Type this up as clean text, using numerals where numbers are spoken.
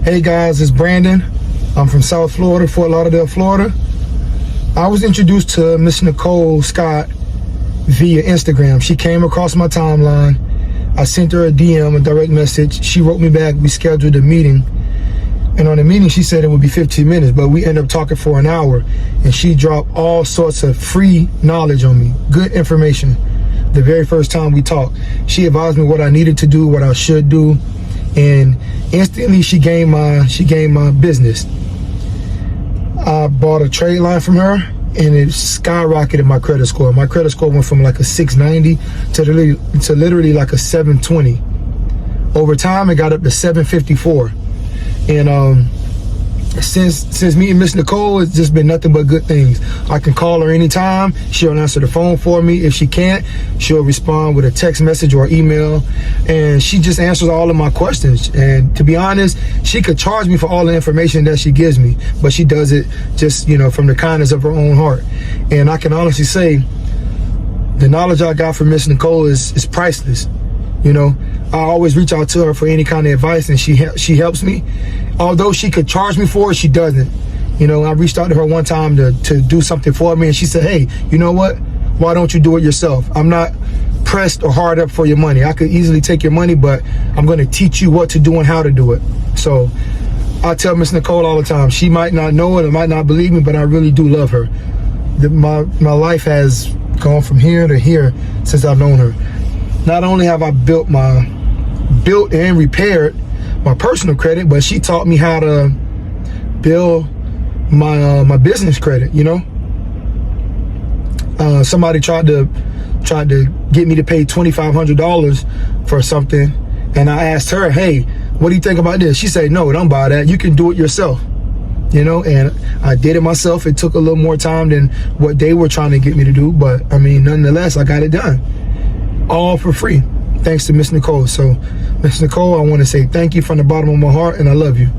Hey guys, it's Brandon. I'm from South Florida, Fort Lauderdale, Florida. I was introduced to Miss Nicole Scott via Instagram. She came across my timeline. I sent her a DM, a direct message. She wrote me back. We scheduled a meeting. And on the meeting, she said it would be 15 minutes, but we ended up talking for an hour. And she dropped all sorts of free knowledge on me, good information. The very first time we talked, she advised me what I needed to do, what I should do. And instantly she gained my business. I bought a trade line from her and it skyrocketed my credit score. My credit score went from like a 690 to literally like a 720. Over time it got up to 754. And since meeting Miss Nicole, it's just been nothing but good things. I can call her anytime. She'll answer the phone for me. If she can't, she'll respond with a text message or email. And she just answers all of my questions. And to be honest, she could charge me for all the information that she gives me, but she does it just, you know, from the kindness of her own heart. And I can honestly say, the knowledge I got from Miss Nicole is priceless. You know, I always reach out to her for any kind of advice, and she helps me. Although she could charge me for it, she doesn't. You know, I reached out to her one time to do something for me, and she said, hey, you know what? Why don't you do it yourself? I'm not pressed or hard up for your money. I could easily take your money, but I'm going to teach you what to do and how to do it. So I tell Miss Nicole all the time, she might not know it or might not believe me, but I really do love her. My life has gone from here to here since I've known her. Not only have I built and repaired my personal credit, but she taught me how to build my business credit. You know, somebody tried to get me to pay $2,500 for something, and I asked her, hey, what do you think about this? She said, no, don't buy that. You can do it yourself. You know, and I did it myself. It took a little more time than what they were trying to get me to do, but I mean, nonetheless, I got it done. All for free, thanks to Miss Nicole. So, Miss Nicole, I want to say thank you from the bottom of my heart, and I love you.